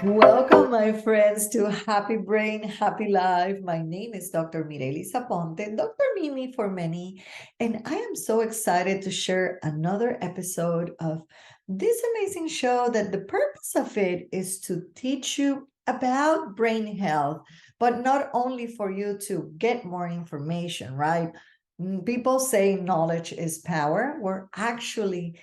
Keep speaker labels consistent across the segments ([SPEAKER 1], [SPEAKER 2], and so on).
[SPEAKER 1] Welcome, my friends, to Happy Brain, Happy Life. My name is Dr. Myrelis, Dr. Mimi for many, and I am so excited to share another episode of this amazing show that the purpose of it is to teach you about brain health, but not only for you to get more information, right? People say knowledge is power. We're actually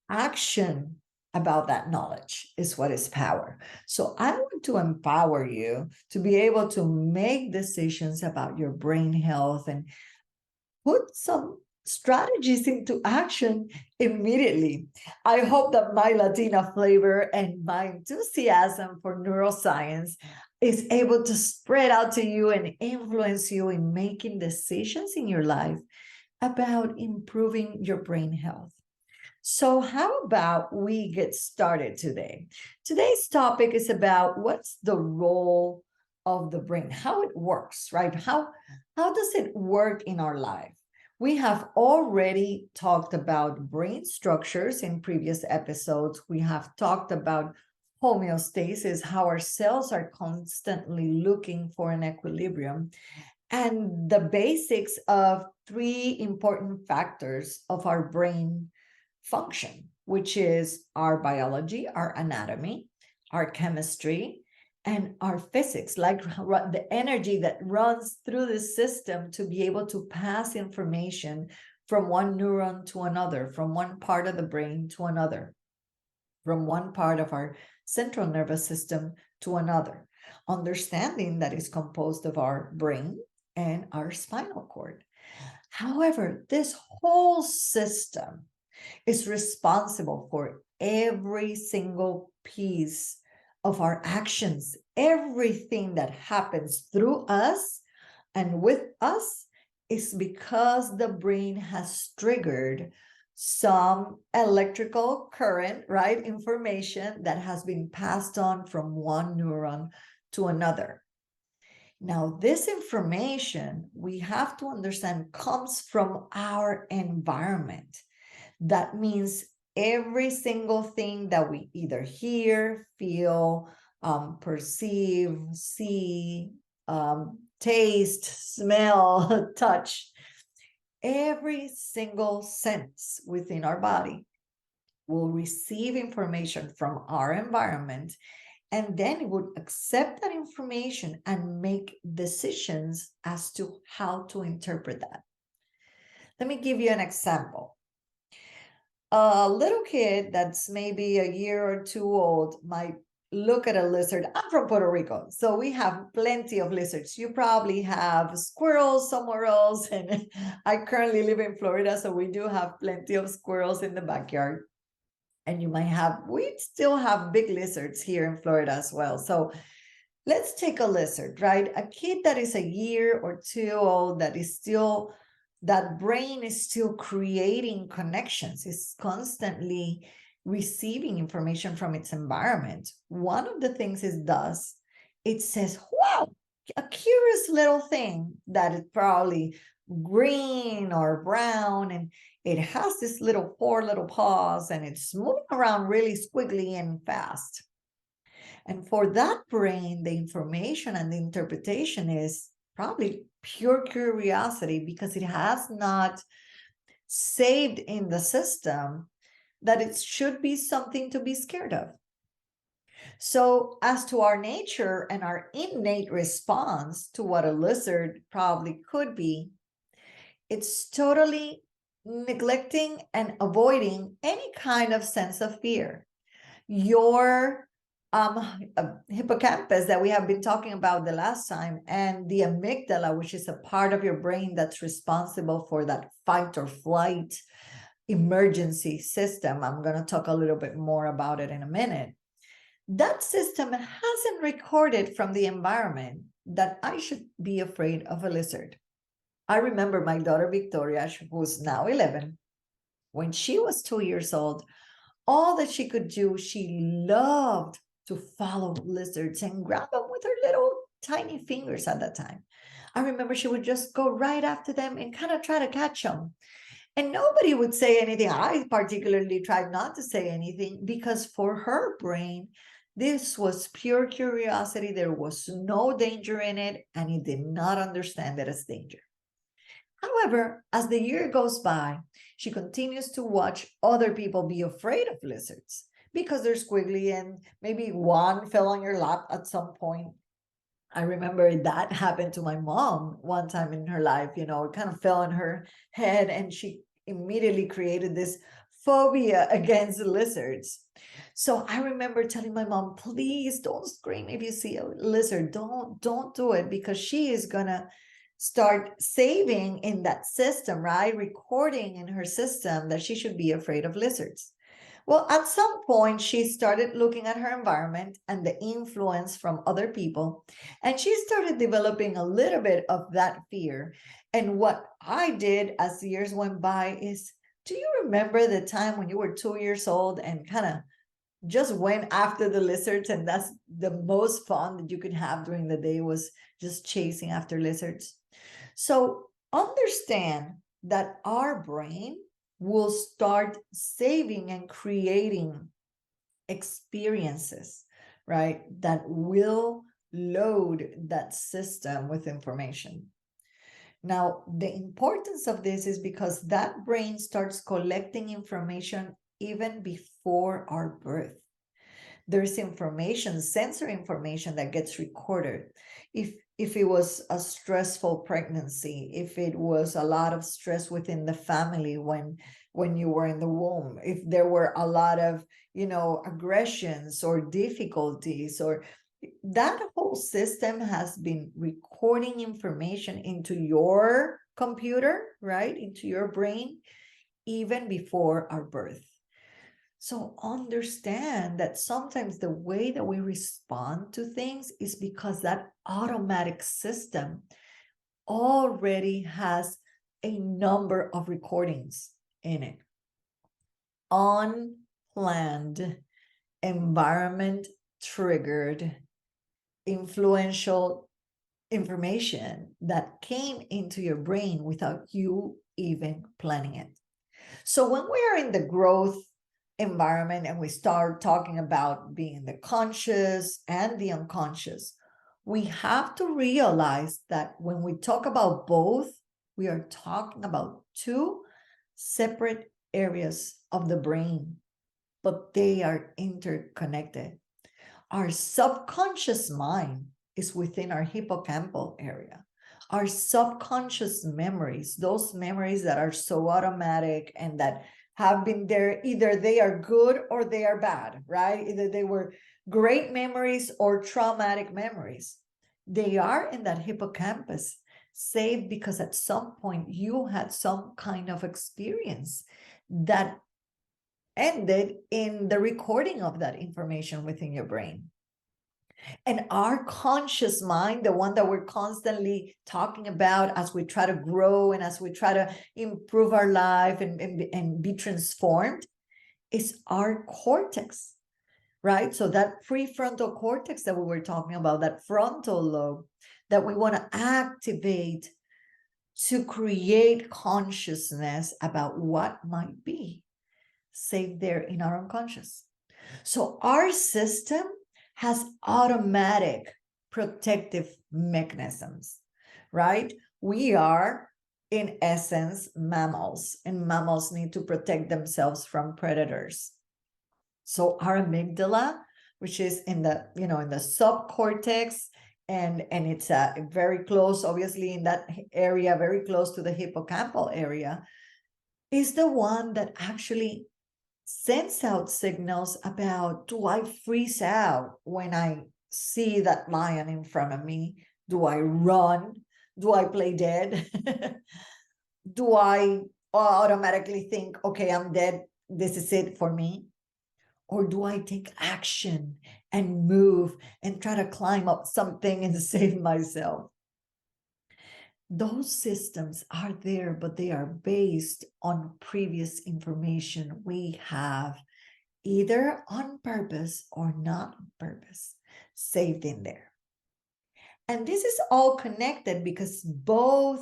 [SPEAKER 1] action about that knowledge is what is power. So I want to empower you to be able to make decisions about your brain health and put some strategies into action immediately. I hope that my Latina flavor and my enthusiasm for neuroscience is able to spread out to you and influence you in making decisions in your life about improving your brain health. So, how about we get started today? Today's topic is about what's the role of the brain, how it works, right? How does it work in our life? We have already talked about brain structures in previous episodes. We have talked about homeostasis, how our cells are constantly looking for an equilibrium, and the basics of three important factors of our brain function, which is our biology, our anatomy, our chemistry, and our physics, like the energy that runs through the system to be able to pass information from one neuron to another, from one part of the brain to another, from one part of our central nervous system to another. Understanding that is composed of our brain and our spinal cord. However, this whole system is responsible for every single piece of our actions, everything that happens through us and with us is because the brain has triggered some electrical current, right? Information that has been passed on from one neuron to another. Now, this information we have to understand comes from our environment. That means every single thing that we either hear, feel, perceive, see, taste, smell, touch, every single sense within our body will receive information from our environment, and then it would accept that information and make decisions as to how to interpret that. Let me give you an example. A little kid that's maybe a year or two old might look at a lizard. I'm from Puerto Rico, so we have plenty of lizards. You probably have squirrels somewhere else, and I currently live in Florida, so we do have plenty of squirrels in the backyard. And we still have big lizards here in Florida as well. So let's take a lizard, right? A kid that is a year or two old, that brain is still creating connections, is constantly receiving information from its environment. One of the things it does, it says, wow, a curious little thing that is probably green or brown, and it has this four little paws, and it's moving around really squiggly and fast. And for that brain, the information and the interpretation is probably pure curiosity because it has not saved in the system that it should be something to be scared of. So, as to our nature and our innate response to what a lizard probably could be, it's totally neglecting and avoiding any kind of sense of fear. Your hippocampus that we have been talking about the last time, and the amygdala, which is a part of your brain that's responsible for that fight or flight emergency system. I'm going to talk a little bit more about it in a minute. That system hasn't recorded from the environment that I should be afraid of a lizard. I remember my daughter Victoria, who's now 11, when she was 2 years old, all that she could do, she loved to follow lizards and grab them with her little tiny fingers at that time. I remember she would just go right after them and kind of try to catch them. And nobody would say anything. I particularly tried not to say anything because for her brain, this was pure curiosity. There was no danger in it, and it did not understand it as danger. However, as the year goes by, she continues to watch other people be afraid of lizards because they're squiggly and maybe one fell on your lap at some point. I remember that happened to my mom one time in her life. It kind of fell on her head and she immediately created this phobia against lizards. So I remember telling my mom, please don't scream if you see a lizard. Don't do it, because she is gonna start saving in that system, right? Recording in her system that she should be afraid of lizards. Well, at some point, she started looking at her environment and the influence from other people, and she started developing a little bit of that fear. And what I did as the years went by is, do you remember the time when you were 2 years old and kind of just went after the lizards? And that's the most fun that you could have during the day, was just chasing after lizards. So understand that our brain will start saving and creating experiences, right? That will load that system with information. Now, the importance of this is because that brain starts collecting information even before our birth. There's information, sensory information, that gets recorded. If it was a stressful pregnancy, if it was a lot of stress within the family when you were in the womb, if there were a lot of aggressions or difficulties, or that whole system has been recording information into your computer, right, into your brain, even before our birth. So understand that sometimes the way that we respond to things is because that automatic system already has a number of recordings in it. Unplanned, environment triggered, influential information that came into your brain without you even planning it. So when we are in the growth environment and we start talking about being the conscious and the unconscious, we have to realize that when we talk about both, we are talking about two separate areas of the brain, but they are interconnected. Our subconscious mind is within our hippocampal area. Our subconscious memories, those memories that are so automatic and that have been there, either they are good or they are bad, right? Either they were great memories or traumatic memories. They are in that hippocampus, saved because at some point you had some kind of experience that ended in the recording of that information within your brain. And our conscious mind, the one that we're constantly talking about as we try to grow and as we try to improve our life and be transformed, is our cortex, right? So that prefrontal cortex that we were talking about, that frontal lobe that we want to activate to create consciousness about what might be saved there in our unconscious. So our system has automatic protective mechanisms, right? We are, in essence, mammals, and mammals need to protect themselves from predators. So our amygdala, which is in the subcortex, and it's very close, obviously, in that area, very close to the hippocampal area, is the one that actually sends out signals about, do I freeze out when I see that lion in front of me? Do I run? Do I play dead? Do I automatically think, okay, I'm dead, this is it for me? Or do I take action and move and try to climb up something and save myself? Those systems are there, but they are based on previous information we have, either on purpose or not on purpose, saved in there. And this is all connected because both,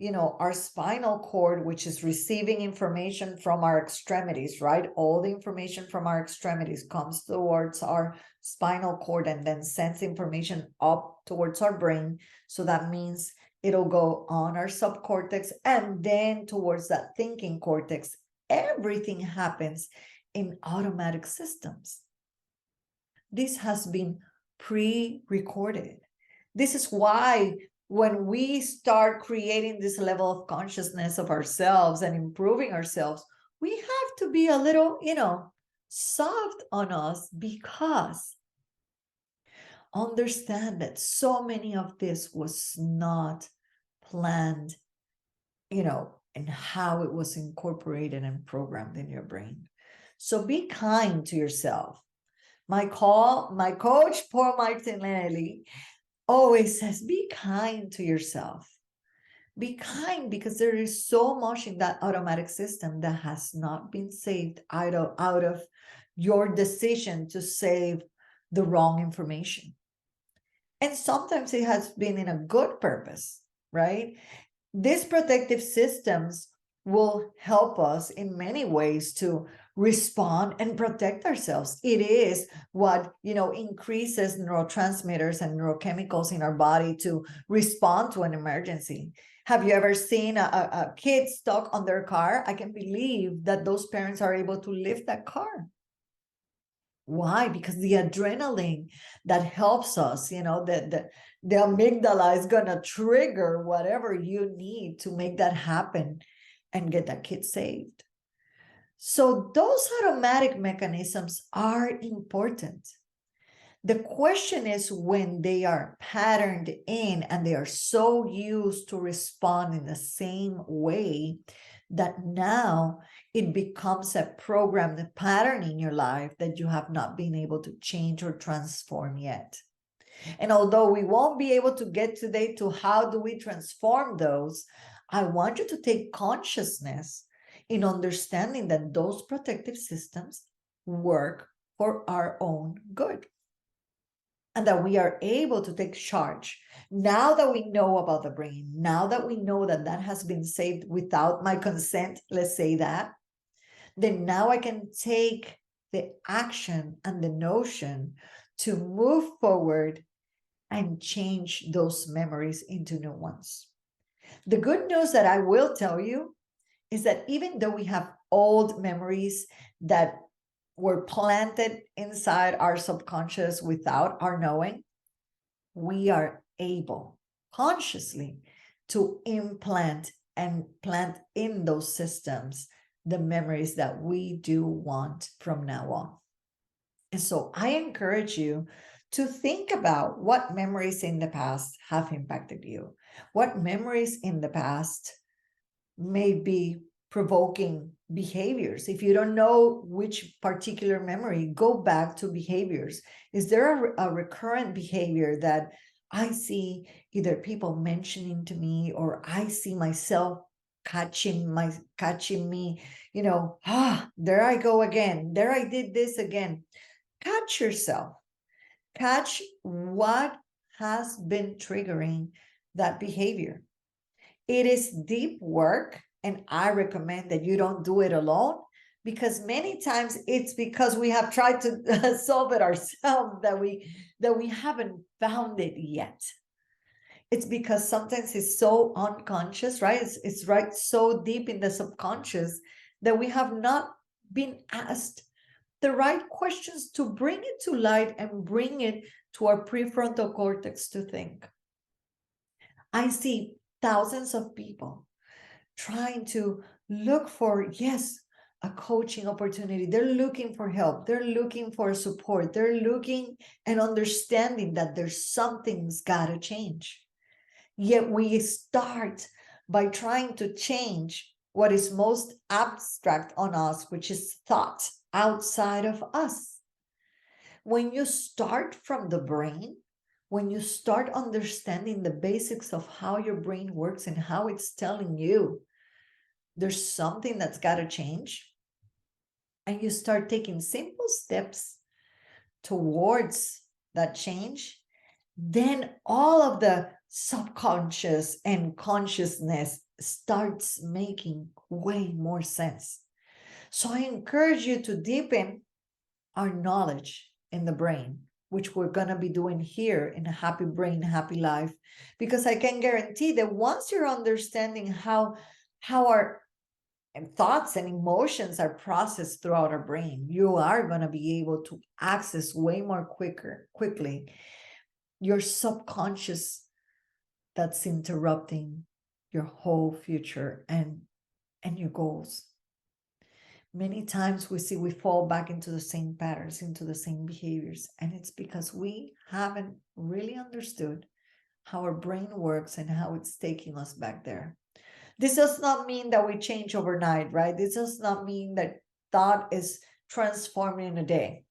[SPEAKER 1] our spinal cord, which is receiving information from our extremities, right? All the information from our extremities comes towards our spinal cord and then sends information up towards our brain. So that means it'll go on our subcortex and then towards that thinking cortex. Everything happens in automatic systems. This has been pre-recorded. This is why when we start creating this level of consciousness of ourselves and improving ourselves, we have to be a little, soft on us, because understand that so many of this was not planned, and how it was incorporated and programmed in your brain. So be kind to yourself. My coach, Paul Martinelli, always says, be kind to yourself. Be kind, because there is so much in that automatic system that has not been saved out of your decision to save the wrong information. And sometimes it has been in a good purpose, right? These protective systems will help us in many ways to respond and protect ourselves. It is what, increases neurotransmitters and neurochemicals in our body to respond to an emergency. Have you ever seen a kid stuck on their car? I can believe that those parents are able to lift that car. Why? Because the adrenaline that helps us, the amygdala is going to trigger whatever you need to make that happen and get that kid saved. So those automatic mechanisms are important. The question is when they are patterned in and they are so used to respond in the same way that now it becomes a programmed pattern in your life that you have not been able to change or transform yet. And although we won't be able to get today to how do we transform those, I want you to take consciousness in understanding that those protective systems work for our own good. And that we are able to take charge. Now that we know about the brain, now that we know that that has been saved without my consent, let's say that, then now I can take the action and the notion to move forward and change those memories into new ones. The good news that I will tell you is that even though we have old memories that were planted inside our subconscious without our knowing, we are able consciously to implant and plant in those systems the memories that we do want from now on. And so I encourage you to think about what memories in the past have impacted you, what memories in the past may be provoking behaviors. If you don't know which particular memory, go back to behaviors. Is there a recurrent behavior that I see either people mentioning to me or I see myself catching me, there I go again. There I did this again. Catch yourself. Catch what has been triggering that behavior. It is deep work, and I recommend that you don't do it alone, because many times it's because we have tried to solve it ourselves that we haven't found it yet. It's because sometimes it's so unconscious, right? It's right so deep in the subconscious that we have not been asked the right questions to bring it to light and bring it to our prefrontal cortex to think. I see thousands of people trying to look for, yes, a coaching opportunity. They're looking for help. They're looking for support. They're looking and understanding that there's something's got to change. Yet we start by trying to change what is most abstract on us, which is thought outside of us. When you start from the brain, when you start understanding the basics of how your brain works and how it's telling you there's something that's got to change, and you start taking simple steps towards that change, then all of the subconscious and consciousness starts making way more sense. So I encourage you to deepen our knowledge in the brain, which we're going to be doing here in a Happy Brain, Happy Life, because I can guarantee that once you're understanding how our thoughts and emotions are processed throughout our brain, you are going to be able to access way more quickly your subconscious that's interrupting your whole future and your goals. Many times we fall back into the same patterns, into the same behaviors, and it's because we haven't really understood how our brain works and how it's taking us back there. This does not mean that we change overnight, right? This does not mean that thought is transformed in a day.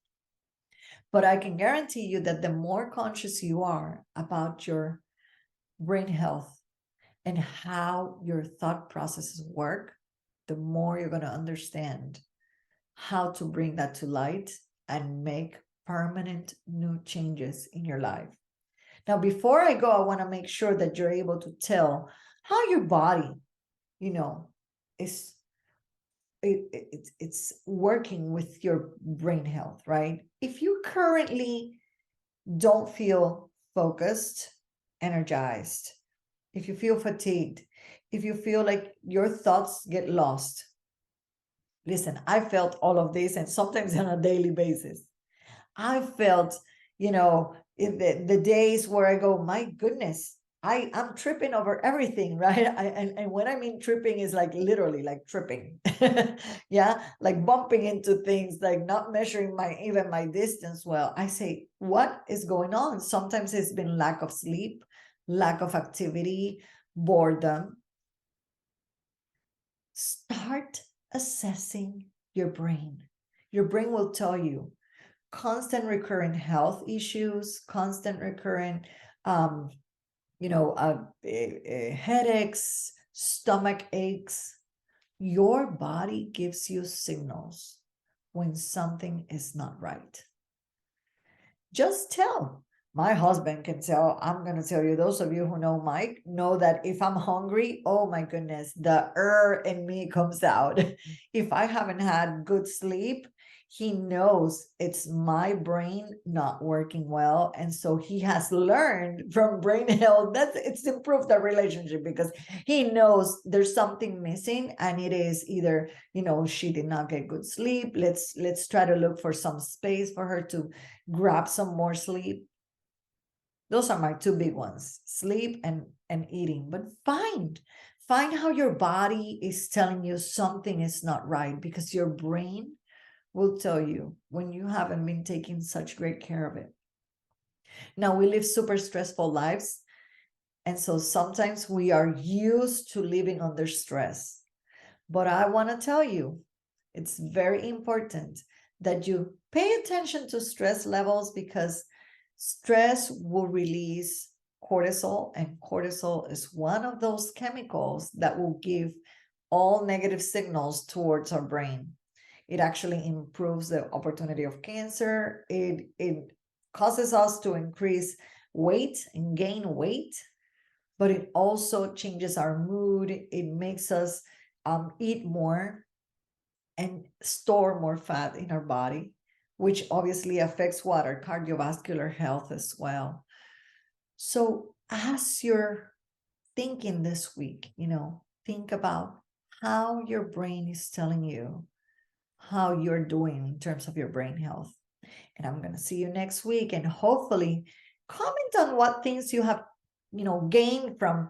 [SPEAKER 1] But I can guarantee you that the more conscious you are about your brain health and how your thought processes work, the more you're going to understand how to bring that to light and make permanent new changes in your life. Now, before I go, I want to make sure that you're able to tell how your body, you know, is it's working with your brain health, right? If you currently don't feel focused, energized, if you feel fatigued, if you feel like your thoughts get lost, listen, I felt all of this and sometimes on a daily basis. I felt, in the days where I go, my goodness, I'm tripping over everything, right? And when I mean tripping is like literally like tripping. Yeah, like bumping into things, like not measuring even my distance well. I say, what is going on? Sometimes it's been lack of sleep, lack of activity, boredom. Start assessing your brain. Your brain will tell you constant recurrent health issues, constant recurrent, headaches, stomach aches. Your body gives you signals when something is not right. Just tell. My husband can tell. I'm going to tell you, those of you who know Mike know that if I'm hungry, oh my goodness, the in me comes out. If I haven't had good sleep, he knows it's my brain not working well. And so he has learned from brain health that it's improved the relationship because he knows there's something missing and it is either, she did not get good sleep. Let's try to look for some space for her to grab some more sleep. Those are my two big ones, sleep and eating. But find how your body is telling you something is not right, because your brain will tell you when you haven't been taking such great care of it. Now, we live super stressful lives, and so sometimes we are used to living under stress. But I want to tell you, it's very important that you pay attention to stress levels, because stress will release cortisol, and cortisol is one of those chemicals that will give all negative signals towards our brain. It actually improves the opportunity of cancer. It causes us to increase weight and gain weight, but it also changes our mood. It makes us eat more and store more fat in our body, which obviously affects what? Our cardiovascular health as well. So as you're thinking this week, think about how your brain is telling you how you're doing in terms of your brain health. And I'm going to see you next week, and hopefully comment on what things you have, gained from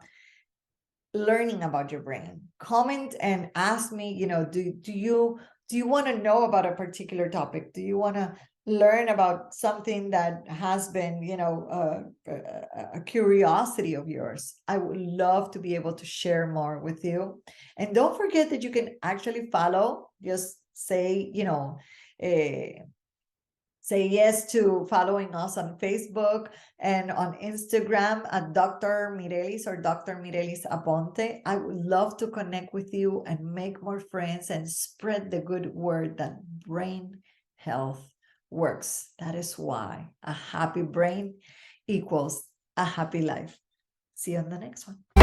[SPEAKER 1] learning about your brain. Comment and ask me, do you want to know about a particular topic? Do you want to learn about something that has been, a curiosity of yours? I would love to be able to share more with you. And don't forget that you can actually follow, just say, say yes to following us on Facebook and on Instagram at Dr. Myrelis or Dr. Myrelis Aponte. I would love to connect with you and make more friends and spread the good word that brain health works. That is why a happy brain equals a happy life. See you on the next one.